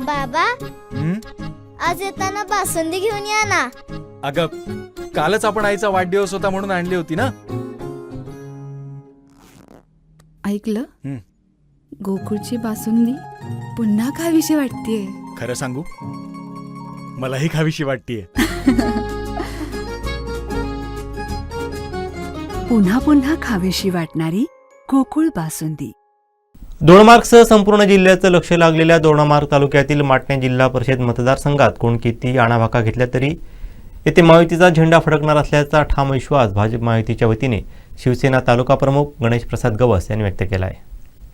बाबा, आज येताना बासुंदी घेऊन या ना. अगं, कालच आपण आईचा वाढदिवस होता म्हणून आणली होती ना. ऐकलं, गोकुळची बासुंदी पुन्हा खावीशी वाटतेय. खरं सांगू, मलाही खावीशी वाटतेय. पुन्हा पुन्हा खावीशी वाटणारी गोकुळ बासुंदी. दोडामार्गसह संपूर्ण जिल्ह्याचं लक्ष लागलेल्या दोडामार्ग तालुक्यातील माटणे जिल्हा परिषद मतदारसंघात कोण किती आणाभाका घेतल्या तरी येथे महायुतीचा झेंडा फडकणार असल्याचा ठाम विश्वास भाजप महायुतीच्या वतीने शिवसेना तालुका प्रमुख गणेश प्रसाद गवस यांनी व्यक्त केला आहे.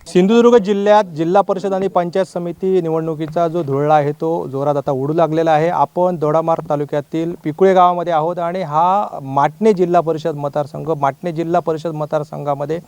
सिंधुदुर्ग जिल्ह्यात जिल्हा परिषद आणि पंचायत समिती निवडणुकीचा जो धुळळा आहे तो जोरात आता उडू लागलेला आहे. आपण दोडामार्ग तालुक्यातील पिकुळे गावामध्ये आहोत आणि हा माटणे जिल्हा परिषद मतदारसंघ. माटणे जिल्हा परिषद मतदारसंघामध्ये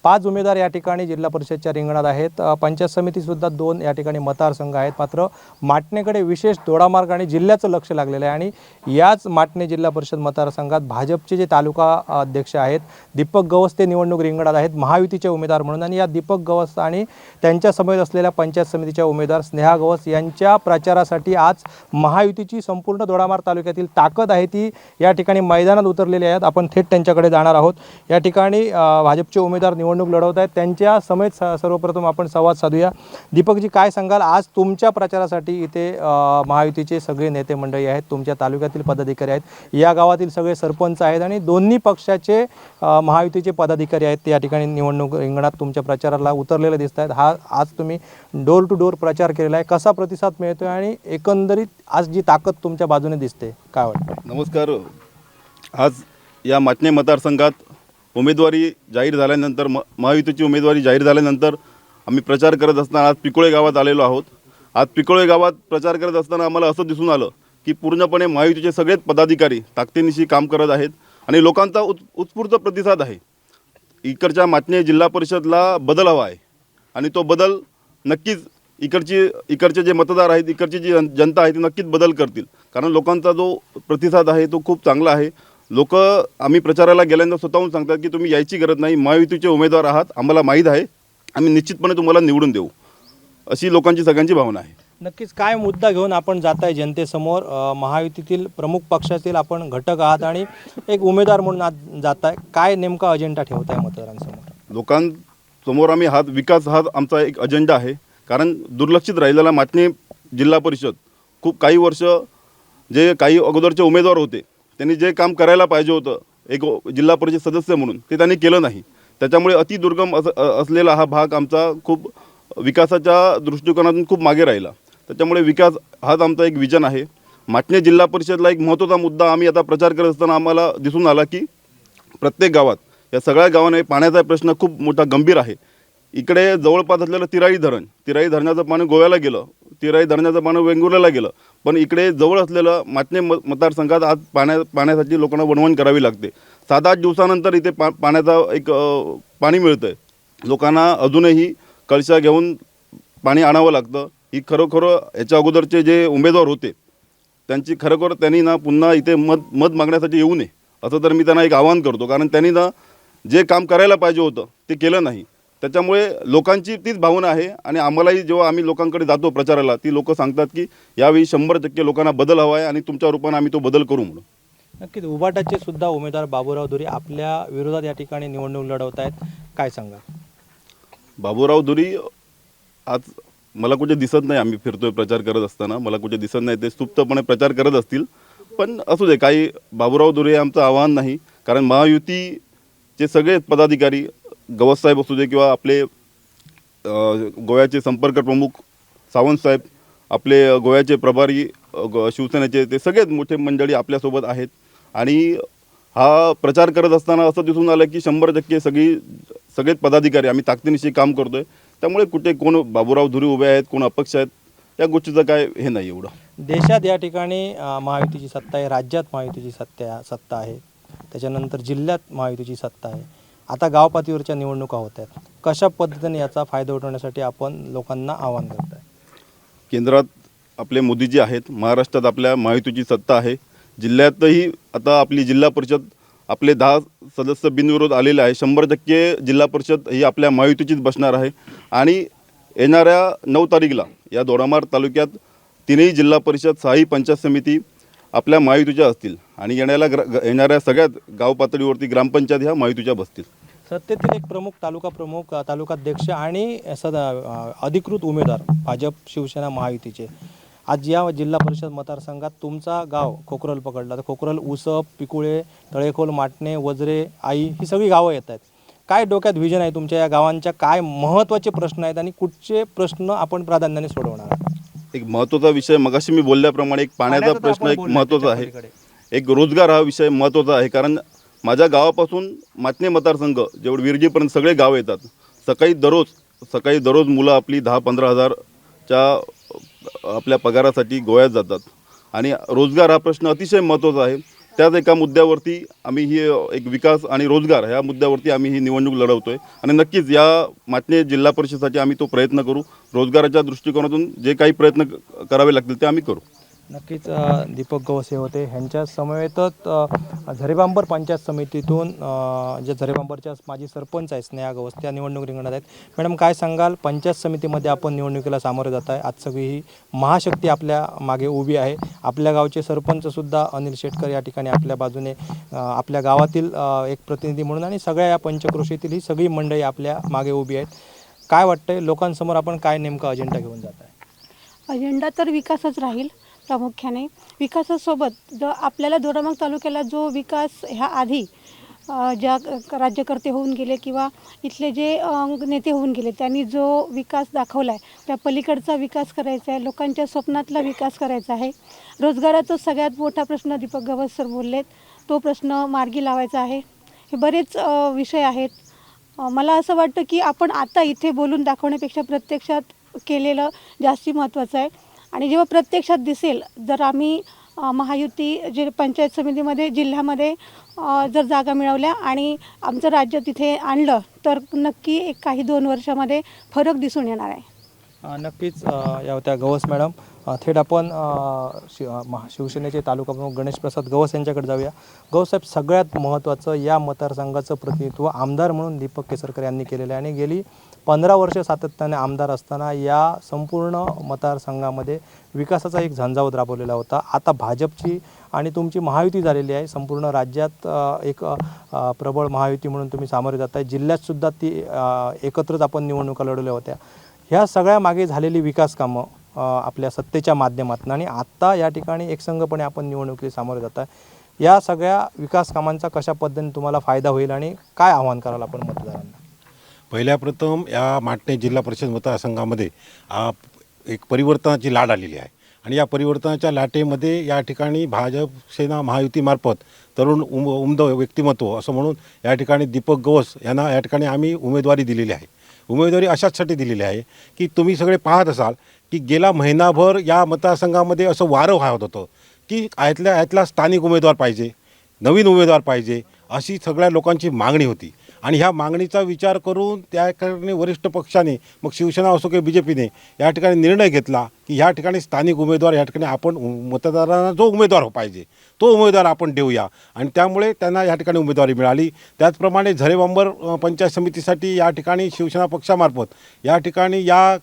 5 उमेदवार या ठिकाणी जिल्हा परिषदच्या रिंगणात आहेत. पंचायत समितीसुद्धा 2 या ठिकाणी मतदारसंघ आहेत. मात्र माटणेकडे विशेष दोडामार्ग आणि जिल्ह्याचं लक्ष लागलेलं आहे. आणि याच माटणे जिल्हा परिषद मतदारसंघात भाजपचे जे तालुका अध्यक्ष आहेत दीपक गवस ते निवडणूक रिंगणात आहेत महायुतीचे उमेदवार म्हणून. आणि या दीपक गवस आणि त्यांच्या समवेत असलेल्या पंचायत समितीच्या उमेदवार स्नेहा गवस यांच्या प्रचारासाठी आज महायुतीची संपूर्ण दोडामार्ग तालुक्यातील ताकद आहे ती या ठिकाणी मैदानात उतरलेली आहेत. आपण थेट त्यांच्याकडे जाणार आहोत. या ठिकाणी भाजपचे उमेदवार निवडणूक लढवत आहेत. त्यांच्या समेत सर्वप्रथम आपण संवाद साधूया. दीपकजी, काय सांगाल, आज तुमच्या प्रचारासाठी इथे महायुतीचे सगळे नेते मंडळी आहेत, तुमच्या तालुक्यातील पदाधिकारी आहेत, या गावातील सगळे सरपंच आहेत आणि दोन्ही पक्षाचे महायुतीचे पदाधिकारी आहेत ते या ठिकाणी निवडणूक रिंगणात तुमच्या प्रचाराला उतरलेले दिसत आहेत. आज तुम्ही डोर टू डोर प्रचार केलेला आहे, कसा प्रतिसाद मिळतोय आणि एकंदरीत आज जी ताकद तुमच्या बाजूने दिसते काय वाटतं? नमस्कार. आज या माटणे मतदारसंघात उमेदवारी जाहीर झाल्यानंतर महायुतीची उमेदवारी जाहीर झाल्यानंतर आम्ही प्रचार करत असताना आज पिकोळे गावात आलेलो आहोत. आज पिकोळे गावात प्रचार करत असताना आम्हाला असं दिसून आलं की पूर्णपणे महायुतीचे सगळेच पदाधिकारी ताकदीनिशी काम करत आहेत आणि लोकांचा उत्स्फूर्त प्रतिसाद आहे. इकडच्या माटणे जिल्हा परिषदला बदल हवा आहे आणि तो बदल नक्कीच इकडचे जे मतदार आहेत, इकडची जी जनता आहे ती नक्कीच बदल करतील. कारण लोकांचा जो प्रतिसाद आहे तो खूप चांगला आहे. लोक आम्ही प्रचाराला गेल्यानंतर स्वतःहून सांगतात की तुम्ही यायची गरज नाही, महायुतीचे उमेदवार आहात, आम्हाला माहीत आहे, आम्ही निश्चितपणे तुम्हाला निवडून देऊ, अशी लोकांची सगळ्यांची भावना आहे. नक्कीच काय मुद्दा घेऊन आपण जाताय जनतेसमोर? महायुतीतील प्रमुख पक्षातील आपण घटक आहात आणि एक उमेदवार म्हणून आज जाताय, काय नेमका अजेंडा ठेवताय मतदारांसमोर? लोकांसमोर आम्ही विकास हा आमचा एक अजेंडा आहे. कारण दुर्लक्षित राहिलेला माटणे जिल्हा परिषद खूप काही वर्ष जे काही अगोदरचे उमेदवार होते त्यांनी जे काम करायला पाहिजे होतं एक जिल्हा परिषद सदस्य म्हणून ते त्यांनी केलं नाही. त्याच्यामुळे अतिदुर्गम असलेला हा भाग आमचा खूप विकासाच्या दृष्टिकोनातून खूप मागे राहिला. त्याच्यामुळे विकास हाच आमचा एक विजन आहे. माटणे जिल्हा परिषदला एक महत्त्वाचा मुद्दा आम्ही आता प्रचार करत असताना आम्हाला दिसून आला की प्रत्येक गावात या सगळ्या गावाने पाण्याचा प्रश्न खूप मोठा गंभीर आहे. इकडे जवळपास असलेलं तिराई धरणाचं पाणी गोव्याला गेलं, तिराई धरणाचं पाणी वेंगुर्ल्याला गेलं, पण इकडे जवळ असलेलं माटणे मतदारसंघात आज पाण्यासाठी लोकांना वणवण करावी लागते. 7-8 दिवसानंतर इथे पाण्याचा एक पाणी मिळतं आहे. लोकांना अजूनही कळशा घेऊन पाणी आणावं लागतं. ही खरोखर याच्या अगोदरचे जे उमेदवार होते त्यांनी ना पुन्हा इथे मत मागण्यासाठी येऊ नये असं तर मी त्यांना एक आवाहन करतो. कारण त्यांनी ना जे काम करायला पाहिजे होतं ते केलं नाही. त्याच्यामुळे लोकांची तीच भावना आहे आणि आम्हालाही जेव्हा आम्ही लोकांकडे जातो प्रचाराला ती लोक सांगतात की यावेळी 100% लोकांना बदल हवा आहे आणि तुमच्या रूपाने आम्ही तो बदल करू म्हणून. नक्कीच उभाटाचे सुद्धा उमेदवार बाबूराव धुरी आपल्या विरोधात या ठिकाणी निवडणूक लढवत आहेत, काय सांगा? बाबूराव धुरी आज मला कुठे दिसत नाही. आम्ही फिरतोय प्रचार करत असताना मला कुठे दिसत नाही. ते सुप्तपणे प्रचार करत असतील, पण असू दे, काही बाबूराव धुरे आमचं आव्हान नाही. कारण महायुतीचे सगळे पदाधिकारी गवससाहेब असू दे किंवा आपले गोव्याचे संपर्क प्रमुख सावंतसाहेब, आपले गोव्याचे प्रभारी शिवसेनेचे, ते सगळेच मोठे मंडळी आपल्यासोबत आहेत. आणि हा प्रचार करत असताना असं दिसून आलं की 100% सगळेच पदाधिकारी आम्ही ताकदीनिशी काम करतो आहे. त्यामुळे कुठे कोण बाबूराव धुरी उभे आहेत, कोण अपक्ष आहेत, या गोष्टीचं काय हे नाही एवढं. देशात या ठिकाणी महायुतीची सत्ता आहे, राज्यात महायुतीची सत्ता आहे, त्याच्यानंतर जिल्ह्यात महायुतीची सत्ता आहे. आता गाव पातळीवरच्या निवडणुका होत आहेत. कशा पद्धतीने याचा फायदा उठवण्यासाठी आपण लोकांना आवाहन करताय? केंद्रात आपले मोदीजी आहेत, महाराष्ट्रात आपल्या महायुतीची सत्ता आहे, जिल्ह्यातही आता आपली जिल्हा परिषद आपले 10 सदस्य बिनविरोध आलेले आहे. 100% जिल्हा परिषद ही आपल्या महायुतीचीच बसणार आहे. आणि येणाऱ्या 9 तारीखला या दोडामार्ग तालुक्यात तीनही जिल्हा परिषद 6ही पंचायत समिती आपल्या महायुतीच्या असतील आणि येणाऱ्या सगळ्यात गाव पातळीवरती ग्रामपंचायत ह्या महायुतीच्या बसतील. सत्तेतील एक प्रमुख, तालुका प्रमुख, तालुकाध्यक्ष आणि अधिकृत उमेदवार भाजप, शिवसेना, महायुतीचे आज या जिल्हा परिषद मतदारसंघात तुमचा गाव खोकरल पकडला तर खोकरल, उसप, पिकुळे, तळेखोल, माटणे, वजरे, आई ही सगळी गावं येत आहेत. काय डोक्यात व्हिजन आहे तुमच्या या गावांच्या? काय महत्त्वाचे प्रश्न आहेत आणि कुठचे प्रश्न आपण प्राधान्याने सोडवणार आहात? एक महत्त्वाचा विषय मगाशी मी बोलल्याप्रमाणे एक पाण्याचा प्रश्न एक महत्त्वाचा आहे. एक रोजगार हा विषय महत्त्वाचा आहे. कारण माझ्या गावापासून माटणे मतदारसंघ जेवढे विरजीपर्यंत सगळे गाव येतात. सकाळी दररोज मुलं आपली 10-15 हजारच्या आपल्या पगारासाठी गोव्यात जातात आणि रोजगार हा प्रश्न अतिशय महत्त्वाचा आहे. त्याच एका मुद्द्यावरती आम्ही ही एक विकास आणि रोजगार ह्या मुद्द्यावरती आम्ही ही निवडणूक लढवतोय आणि नक्कीच या माटणे जिल्हा परिषदेसाठी आम्ही तो प्रयत्न करू. रोजगाराच्या दृष्टिकोनातून जे काही प्रयत्न करावे लागतील ते आम्ही करू. नक्कीच दीपक गवसे होते. ह्यांच्या समवेतच झरेबांबर पंचायत समितीतून जे झरेबांबरच्या माजी सरपंच आहे स्नेहा गवस त्या निवडणूक रिंगणात आहेत. मॅडम, काय सांगाल? पंचायत समितीमध्ये आपण निवडणुकीला सामोरे जात आहे. आज सगळी ही महाशक्ती आपल्या मागे उभी आहे. आपल्या गावचे सरपंचसुद्धा अनिल शेटकर या ठिकाणी आपल्या बाजूने आपल्या गावातील एक प्रतिनिधी म्हणून आणि सगळ्या या पंचक्रोशीतील ही सगळी मंडळी आपल्या मागे उभी आहेत. काय वाटतंय लोकांसमोर आपण काय नेमका अजेंडा घेऊन जात आहे? अजेंडा तर विकासच राहील. प्रामुख्याने विकासासोबत जो आपल्याला दोडामार्ग तालुक्याला जो विकास ह्या आधी ज्या राज्यकर्ते होऊन गेले किंवा इथले जे नेते होऊन गेले त्यांनी जो विकास दाखवला आहे त्या पलीकडचा विकास करायचा आहे. लोकांच्या स्वप्नातला विकास करायचा आहे. रोजगाराचा सगळ्यात मोठा प्रश्न दीपक गवस सर बोललेत, तो प्रश्न मार्गी लावायचा आहे. हे बरेच विषय आहेत. मला असं वाटतं की आपण आता इथे बोलून दाखवण्यापेक्षा प्रत्यक्षात केलेलं जास्ती महत्त्वाचं आहे. आणि जेव्हा प्रत्यक्षात दिसेल, जर आम्ही महायुती जे पंचायत समितीमध्ये जिल्ह्यामध्ये जर जागा मिळवल्या आणि आमचं राज्य तिथे आणलं तर नक्की एक काही 2 वर्षामध्ये फरक दिसून येणार आहे. नक्कीच या होत्या गवस मॅडम. थेट आपण शिवसेनेचे तालुका प्रमुख गणेश प्रसाद गवस यांच्याकडे जाऊया. गवस साहेब, सगळ्यात महत्त्वाचं या मतदारसंघाचं प्रतिनिधित्व आमदार म्हणून दीपक केसरकर यांनी केलेलं आहे आणि गेली 15 वर्ष सातत्याने आमदार असताना या संपूर्ण मतदारसंघामध्ये विकासाचा एक झंझावत राबवलेला होता. आता भाजपची आणि तुमची महायुती झालेली आहे. संपूर्ण राज्यात एक प्रबळ महायुती म्हणून तुम्ही सामोरे जात आहे. जिल्ह्यातसुद्धा ती एकत्रच आपण निवडणुका लढवल्या होत्या. ह्या सगळ्या मागे झालेली विकास कामं आपल्या सत्तेच्या माध्यमातून आणि आत्ता या ठिकाणी एकसंघपणे आपण निवडणुकीला सामोरे जात आहे. या सगळ्या विकास कामांचा कशा पद्धतीने तुम्हाला फायदा होईल आणि काय आव्हान कराल आपण मतदारांना? पहिल्या प्रथम या माटणे जिल्हा परिषद मतदारसंघामध्ये एक परिवर्तनाची लाट आलेली आहे आणि या परिवर्तनाच्या लाटेमध्ये या ठिकाणी भाजप सेना महायुतीमार्फत तरुण उमद व्यक्तिमत्व असं म्हणून या ठिकाणी दीपक गवस यांना या ठिकाणी आम्ही उमेदवारी दिलेली आहे. उमेदवारी अशाचसाठी दिलेली आहे की तुम्ही सगळे पाहत असाल की गेला महिनाभर या मतदारसंघामध्ये असं वारं वाहत होतं की यातला स्थानिक उमेदवार पाहिजे, नवीन उमेदवार पाहिजे, अशी सगळ्या लोकांची मागणी होती. आणि ह्या मागणीचा विचार करून त्या ठिकाणी वरिष्ठ पक्षाने, मग शिवसेना असो की BJPने या ठिकाणी निर्णय घेतला की ह्या ठिकाणी स्थानिक उमेदवार या ठिकाणी आपण मतदारांना जो उमेदवार पाहिजे तो उमेदवार आपण देऊया आणि त्यामुळे त्यांना या ठिकाणी उमेदवारी मिळाली. त्याचप्रमाणे झरेबांबर पंचायत समितीसाठी या ठिकाणी शिवसेना पक्षामार्फत या ठिकाणी या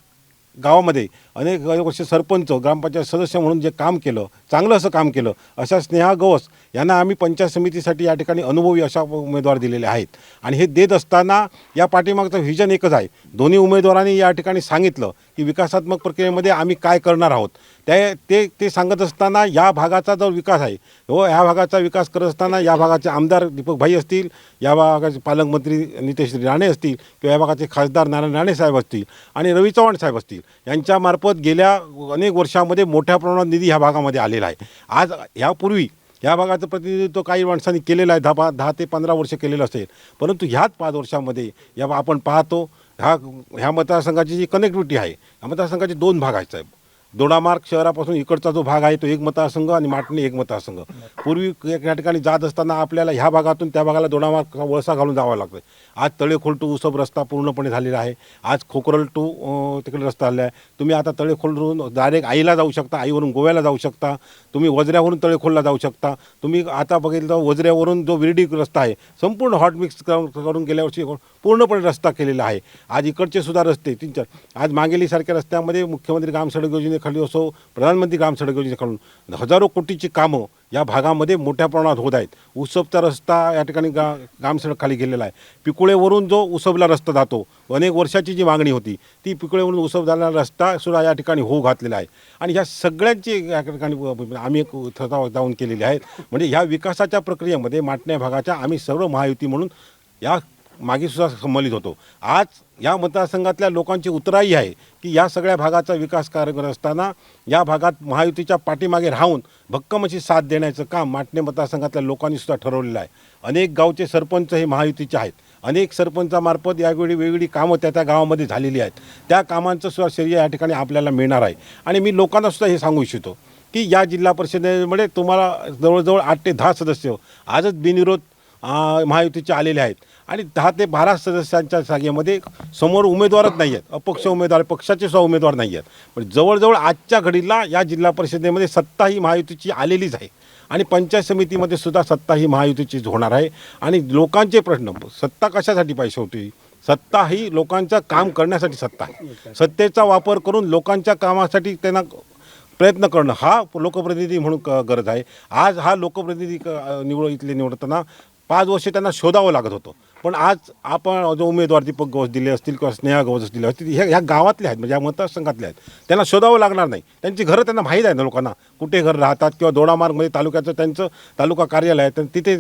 गावामध्ये अनेक वर्ष सरपंच, ग्रामपंचायत सदस्य म्हणून जे काम केलं, चांगलं असं काम केलं, अशा स्नेहा गवस यांना आम्ही पंचायत समितीसाठी या ठिकाणी अनुभवी अशा उमेदवार दिलेले आहेत. आणि हे देत असताना या पाठीमागचं व्हिजन एकच आहे. दोन्ही उमेदवारांनी या ठिकाणी सांगितलं की विकासात्मक प्रक्रियेमध्ये आम्ही काय करणार आहोत. ते सांगत असताना या भागाचा जो विकास आहे व ह्या भागाचा विकास करत असताना या भागाचे आमदार दीपक भाई असतील, या भागाचे पालकमंत्री नितेश राणे असतील किंवा या भागाचे खासदार नारायण राणे साहेब असतील आणि रवी चव्हाण साहेब असतील, यांच्यामार्फत गेल्या अनेक वर्षामध्ये मोठ्या प्रमाणात निधी ह्या भागामध्ये आलेला आहे. आज ह्यापूर्वी या भागाचं प्रतिनिधित्व काही माणसांनी केलेलं आहे, 10 ते 15 वर्ष केलेलं असेल, परंतु ह्याच 5 वर्षामध्ये या आपण पाहतो ह्या मतदारसंघाची जी कनेक्टिव्हिटी आहे, या मतदारसंघाचे 2 भाग आहेत साहेब. दोडामार्ग शहरापासून इकडचा जो भाग आहे तो एक मतदारसंघ आणि माटणे एक मतदारसंघ. पूर्वी या ठिकाणी जात असताना आपल्याला ह्या भागातून त्या भागाला दोडामार्ग वळसा घालून जावं लागतं. आज तळेखोल टू उसब रस्ता पूर्णपणे झालेला आहे. आज खोकरल टू तिकडे रस्ता आलेला आहे. तुम्ही आता तळेखोलवरून डायरेक्ट आईला जाऊ शकता, आईवरून गोव्याला जाऊ शकता, तुम्ही वजऱ्यावरून तळेखोलला जाऊ शकता. तुम्ही आता बघितलं वजऱ्यावरून जो विरडी रस्ता आहे संपूर्ण हॉट मिक्स करून गेल्या वर्षी पूर्णपणे रस्ता केलेला आहे. आज इकडचे सुद्धा रस्ते 3-4 आज मागेलीसारख्या रस्त्यामध्ये मुख्यमंत्री ग्राम सडक योजने योजनेखाली असो, प्रधानमंत्री ग्राम सडक योजनेखालून हजारो कोटीची कामं या भागामध्ये मोठ्या प्रमाणात होत आहेत. उसबचा रस्ता या ठिकाणी ग्राम सडक खाली गेलेला आहे. पिकुळेवरून जो उसबला रस्ता जातो, अनेक वर्षाची जी मागणी होती ती पिकुळेवरून उसब जाणारा रस्ता सुद्धा या ठिकाणी होऊ घातलेला आहे. आणि ह्या सगळ्यांची या ठिकाणी आम्ही एक जाऊन केलेली आहेत. म्हणजे ह्या विकासाच्या प्रक्रियेमध्ये माटणे भागाच्या आम्ही सर्व महायुती म्हणून या मागे सुद्धा संमलित होतो. आज या मतदारसंघातल्या लोकांची उतराई आहे की या सगळ्या भागाचा विकास कार्य करत असताना या भागात महायुतीच्या पाठीमागे राहून भक्कम अशी साथ देण्याचं काम माटणे मतदारसंघातल्या लोकांनी सुद्धा ठरवलेलं आहे. अनेक गावचे सरपंच हे महायुतीचे आहेत. अनेक सरपंचामार्फत यावेळी वेगवेगळी कामं त्या गावामध्ये झालेली आहेत. त्या कामांचं सुद्धा श्रेय या ठिकाणी आपल्याला मिळणार आहे. आणि मी लोकांना सुद्धा हे सांगू इच्छितो की या जिल्हा परिषदेमध्ये तुम्हाला जवळजवळ 8 ते 10 सदस्य आजच बिनविरोध महायुतीचे आलेले आहेत. आणि 10 ते 12 सदस्यांच्या जागेमध्ये समोर उमेदवारच नाही आहेत, अपक्ष उमेदवार, पक्षाचे सुद्धा उमेदवार नाही आहेत. पण जवळजवळ आजच्या घडीला या जिल्हा परिषदेमध्ये सत्ता ही महायुतीची आलेलीच आहे. आणि पंचायत समितीमध्ये सुद्धा सत्ता ही महायुतीचीच होणार आहे. आणि लोकांचे प्रश्न, सत्ता कशासाठी पाहिजे होती? सत्ता ही लोकांचं काम करण्यासाठी सत्ता आहे. सत्तेचा वापर करून लोकांच्या कामासाठी त्यांना प्रयत्न करणं हा लोकप्रतिनिधी म्हणून गरज आहे. आज हा लोकप्रतिनिधी निवडताना 5 वर्ष त्यांना शोधावं लागत होतं. पण आज आपण जो उमेदवार दीपक गवस दिले असतील किंवा स्नेहा गवस दिले असतील, ह्या गावातले आहेत, म्हणजे या मतदारसंघातले आहेत, त्यांना शोधावं लागणार नाही. त्यांची घरं त्यांना माहीत आहे ना लोकांना, कुठे घर राहतात. किंवा दोडामार्गमध्ये तालुक्याचं त्यांचं तालुका कार्यालय आहे, तिथे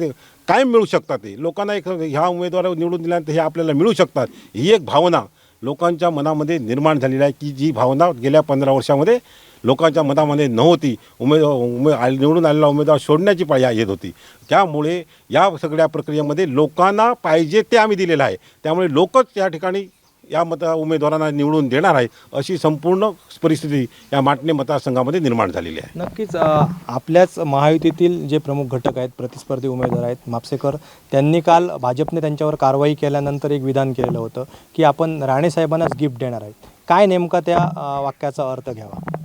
कायम मिळू शकतात. ते लोकांना एक ह्या उमेदवार निवडून दिल्यानंतर हे आपल्याला मिळू शकतात, ही एक भावना लोकांच्या मनामध्ये निर्माण झालेली आहे की जी भावना गेल्या 15 वर्षामध्ये लोकांच्या मनामध्ये नव्हती. निवडून आलेला उमेदवार सोडण्याची पाळी येत होती. त्यामुळे या सगळ्या प्रक्रियेमध्ये लोकांना पाहिजे ते आम्ही दिलेलं आहे. त्यामुळे लोकच या ठिकाणी या उमेदवारांना निवडून देणार आहे, अशी संपूर्ण परिस्थिती या माटणे मतदारसंघामध्ये निर्माण झालेली आहे. नक्कीच आपल्याच महायुतीतील जे प्रमुख घटक आहेत, प्रतिस्पर्धी उमेदवार आहेत, म्हापसेकर, त्यांनी काल भाजपने त्यांच्यावर कारवाई केल्यानंतर एक विधान केलेलं होतं की आपण राणेसाहेबांनाच गिफ्ट देणार आहेत. काय नेमका त्या वाक्याचा अर्थ घ्यावा?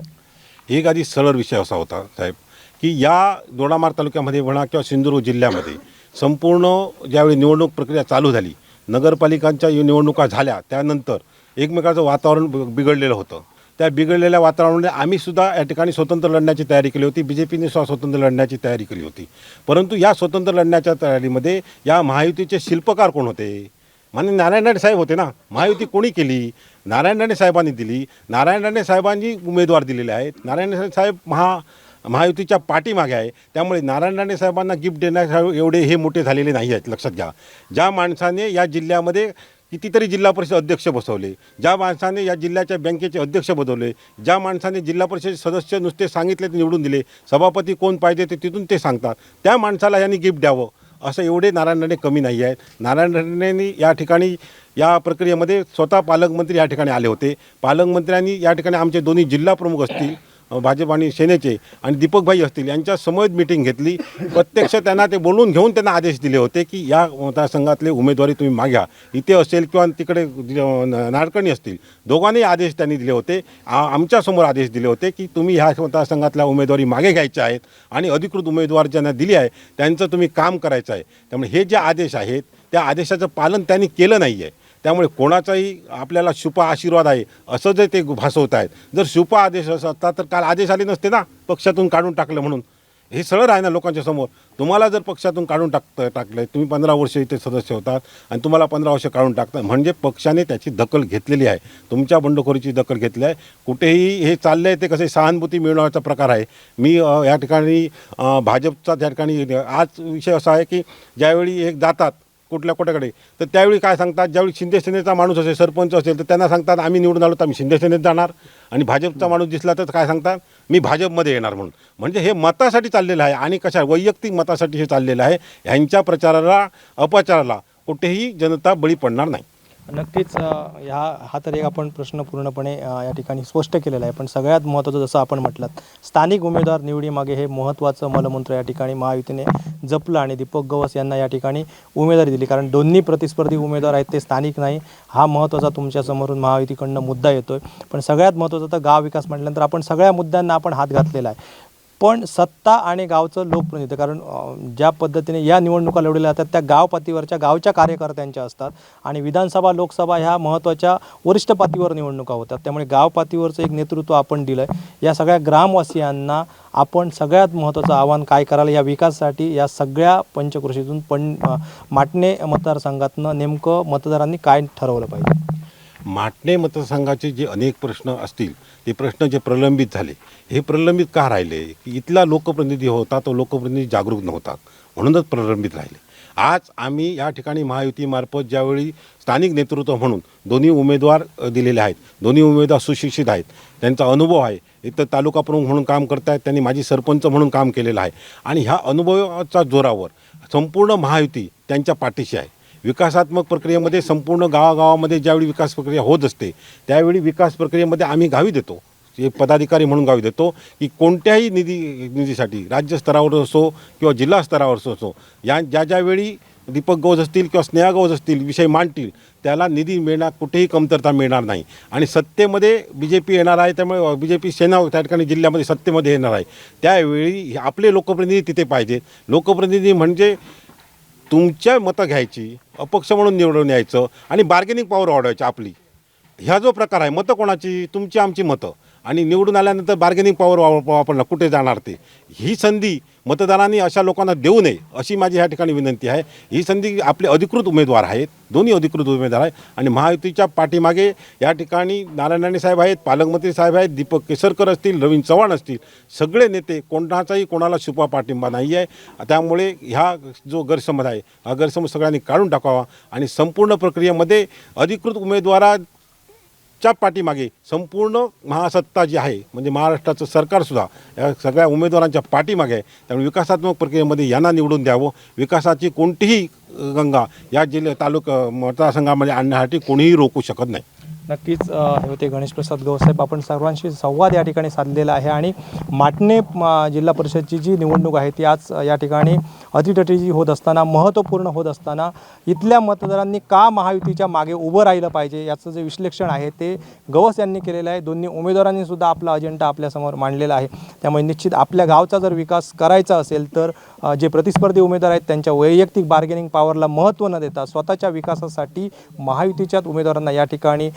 एक आधी सरळ विषय असा होता साहेब की या दोडामार्ग तालुक्यामध्ये म्हणा किंवा सिंधुदुर्ग जिल्ह्यामध्ये संपूर्ण ज्यावेळी निवडणूक प्रक्रिया चालू झाली, नगरपालिकांच्या निवडणुका झाल्या, त्यानंतर एकमेकाचं वातावरण बिघडलेलं होतं. त्या बिघडलेल्या वातावरणामुळे आम्ही सुद्धा या ठिकाणी स्वतंत्र लढण्याची तयारी केली होती. BJPने सुद्धा स्वतंत्र लढण्याची तयारी केली होती. परंतु या स्वतंत्र लढण्याच्या तयारीमध्ये या महायुतीचे शिल्पकार कोण होते? माननीय नारायण राणे साहेब होते ना. महायुती कोणी केली? नारायण राणे साहेबांनी दिली. नारायण राणे साहेबांनी उमेदवार दिलेले आहेत. नारायण राणे साहेब महायुतीच्या पाठीमागे आहे. त्यामुळे नारायण राणे साहेबांना गिफ्ट देण्याच्या एवढे हे मोठे झालेले नाही आहेत. लक्षात घ्या, ज्या माणसाने या जिल्ह्यामध्ये कितीतरी जिल्हा परिषद अध्यक्ष बसवले, ज्या माणसाने या जिल्ह्याच्या बँकेचे अध्यक्ष बनवले, ज्या माणसाने जिल्हा परिषद सदस्य नुसते सांगितले ते निवडून दिले, सभापती कोण पाहिजे ते तिथून ते सांगतात, त्या माणसाला यांनी गिफ्ट द्यावं असं एवढे नारायण राणे कमी नाही आहेत. नारायण राणेंनी या ठिकाणी या प्रक्रियेमध्ये स्वतः पालकमंत्री या ठिकाणी आले होते. पालकमंत्र्यांनी या ठिकाणी आमचे दोन्ही जिल्हा प्रमुख असतील भाजप आणि सेनेचे आणि दीपकभाई असतील यांच्या समवेत मीटिंग घेतली. प्रत्यक्ष त्यांना ते बोलून घेऊन त्यांना आदेश दिले होते की या मतदारसंघातले उमेदवारी तुम्ही माग्या, इथे असेल किंवा तिकडे नाडकर्णी असतील, दोघांनी आदेश त्यांनी दिले होते. आमच्यासमोर आदेश दिले होते की तुम्ही ह्या मतदारसंघातल्या उमेदवारी मागे घ्यायच्या आहेत आणि अधिकृत उमेदवार ज्यांना दिली आहे त्यांचं तुम्ही काम करायचं आहे. त्यामुळे हे जे आदेश आहेत त्या आदेशाचं पालन त्यांनी केलं नाही आहे. त्यामुळे कोणाचाही आपल्याला शुभ आशीर्वाद आहे असं जे ते भासवत आहेत. जर शुभ आदेश असता तर काल आदेश आले नसते ना पक्षातून काढून टाकलं म्हणून. हे सरळ आहे ना लोकांच्या समोर. तुम्हाला जर पक्षातून काढून टाकलं, तुम्ही 15 वर्ष इथे सदस्य होतात आणि तुम्हाला 15 वर्ष काढून टाकतात, म्हणजे पक्षाने त्याची दखल घेतलेली आहे, तुमच्या बंडखोरीची दखल घेतली आहे. कुठेही हे चाललं आहे ते कसे सहानुभूती मिळवण्याचा प्रकार आहे. मी या ठिकाणी भाजपचा त्या ठिकाणी आज विषय असा आहे की ज्यावेळी एक जातात कुठल्याकडे तर त्यावेळी काय सांगतात, ज्यावेळी शिंदे सेनेचा माणूस असेल, सरपंच असेल तर त्यांना सांगतात आम्ही निवडून आलो तर आम्ही शिंदे सेनेत जाणार, आणि भाजपचा माणूस दिसला तर काय सांगतात मी भाजपमध्ये येणार म्हणून. म्हणजे हे मतासाठी चाललेलं आहे आणि कशा वैयक्तिक मतासाठी हे चाललेलं आहे. ह्यांच्या प्रचाराला अपचाराला कुठेही जनता बळी पडणार नाही. नक्कीच हा तर एक आपण प्रश्न पूर्णपणे या ठिकाणी स्पष्ट केलेला आहे. पण सगळ्यात महत्त्वाचं जसं आपण म्हटलं स्थानिक उमेदवार निवडीमागे हे महत्त्वाचं मलमंत्र या ठिकाणी महायुतीने जपलं आणि दीपक गवस यांना या ठिकाणी उमेदवारी दिली. कारण दोन्ही प्रतिस्पर्धी उमेदवार आहेत ते स्थानिक नाही, हा महत्त्वाचा तुमच्यासमोरून महायुतीकडनं मुद्दा येतो आहे. पण सगळ्यात महत्त्वाचं तर गाव विकास म्हटल्यानंतर आपण सगळ्या मुद्द्यांना आपण हात घातलेला आहे. पण सत्ता आणि गावचं लोकप्रतिनिधित्व, कारण ज्या पद्धतीने या निवडणुका लढवल्या जातात त्या गाव पातळीवरच्या गावच्या कार्यकर्त्यांच्या असतात आणि विधानसभा लोकसभा ह्या महत्त्वाच्या वरिष्ठ पातळीवर निवडणुका होतात. त्यामुळे गाव पातळीवरचं एक नेतृत्व आपण दिलं आहे. या सगळ्या ग्रामवासियांना आपण सगळ्यात महत्त्वाचं आव्हान काय करायला या विकासासाठी या सगळ्या पंचक्रोशीतून माटणे मतदारसंघातनं नेमकं मतदारांनी काय ठरवलं पाहिजे? माटणे मतदारसंघाचे जे अनेक प्रश्न असतील ते प्रश्न जे प्रलंबित झाले, हे प्रलंबित का राहिले की इथला लोकप्रतिनिधी होता तो लोकप्रतिनिधी जागरूक नव्हता, म्हणूनच प्रलंबित राहिले. आज आम्ही या ठिकाणी महायुतीमार्फत ज्यावेळी स्थानिक नेतृत्व म्हणून दोन्ही उमेदवार दिलेले आहेत, दोन्ही उमेदवार सुशिक्षित आहेत, त्यांचा अनुभव आहे, इथं तालुका प्रमुख म्हणून काम करत आहेत, त्यांनी माजी सरपंच म्हणून काम केलेलं आहे आणि ह्या अनुभवाच्या जोरावर संपूर्ण महायुती त्यांच्या पाठीशी आहे. विकासात्मक प्रक्रियेमध्ये संपूर्ण गावागावामध्ये ज्यावेळी विकास प्रक्रिया होत असते त्यावेळी विकास प्रक्रियेमध्ये आम्ही गावी देतो, जे पदाधिकारी म्हणून गावी देतो की कोणत्याही निधीसाठी राज्य स्तरावर असो किंवा जिल्हा स्तरावर असो या ज्यावेळी दीपक गौज असतील किंवा स्नेहा गौज असतील विषय मांडतील त्याला निधी मिळणार, कुठेही कमतरता मिळणार नाही. आणि सत्तेमध्ये BJP येणार आहे, त्यामुळे BJP सेना त्या ठिकाणी जिल्ह्यामध्ये सत्तेमध्ये येणार आहे, त्यावेळी आपले लोकप्रतिनिधी तिथे पाहिजेत. लोकप्रतिनिधी म्हणजे तुमच्या मतं घ्यायची, अपक्ष म्हणून निवडून यायचं आणि बार्गेनिंग पॉवर वाढवायची आपली. ह्या जो प्रकार आहे, मतं कोणाची, तुमची आमची मतं, आणि निवडून आल्यानंतर बार्गेनिंग पॉवर वापरला कुठे जाणार ते. ही संधी मतदारांनी अशा लोकांना देऊ नये अशी माझी ह्या ठिकाणी विनंती आहे. ही संधी आपले अधिकृत उमेदवार आहेत, दोन्ही अधिकृत उमेदवार आहेत आणि महायुतीच्या पाठीमागे या ठिकाणी नारायण राणे साहेब आहेत, पालकमंत्री साहेब आहेत, दीपक केसरकर असतील, रवींद्र चव्हाण असतील, सगळे नेते, कोणाचाही कोणाला छुपा पाठिंबा नाही आहे. त्यामुळे ह्या जो गैरसमज आहे हा गैरसमज सगळ्यांनी काढून टाकावा आणि संपूर्ण प्रक्रियेमध्ये अधिकृत उमेदवाराच्या पाठीमागे संपूर्ण महासत्ता जी आहे म्हणजे महाराष्ट्राचं सरकारसुद्धा या सगळ्या उमेदवारांच्या पाठीमागे आहे. त्यामुळे विकासात्मक प्रक्रियेमध्ये यांना निवडून द्यावं. विकासाची कोणतीही गंगा या तालुका मतदारसंघामध्ये आणण्यासाठी कोणीही रोखू शकत नाही. नक्कीच हे होते गणेश प्रसाद गौसाहेब. आपण सर्वांशी संवाद या ठिकाणी साधलेला आहे आणि माटणे जिल्हा परिषदची जी निवडणूक आहे ती आज या ठिकाणी अटीतटीची होत असताना, महत्त्वपूर्ण होत असताना इथल्या मतदारांनी का महायुतीच्या मागे उभं राहिलं पाहिजे याचं जे विश्लेषण आहे ते गवस यांनी केलेलं आहे. दोन्ही उमेदवारांनी सुद्धा आपला अजेंडा आपल्यासमोर मांडलेला आहे. त्यामुळे निश्चित आपल्या गावचा जर विकास करायचा असेल तर जे प्रतिस्पर्धी उमेदवार आहेत त्यांच्या वैयक्तिक बार्गेनिंग पॉवरला महत्त्व न देता स्वतःच्या विकासासाठी महायुतीच्याच उमेदवारांना या ठिकाणी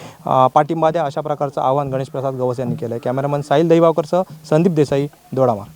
पाठिंबा द्या, अशा प्रकारचं आवाहन गणेश प्रसाद गवस यांनी केलं आहे. कॅमेरामन साहिल दहिवावकरसह संदीप देसाई, दोडामार्ग.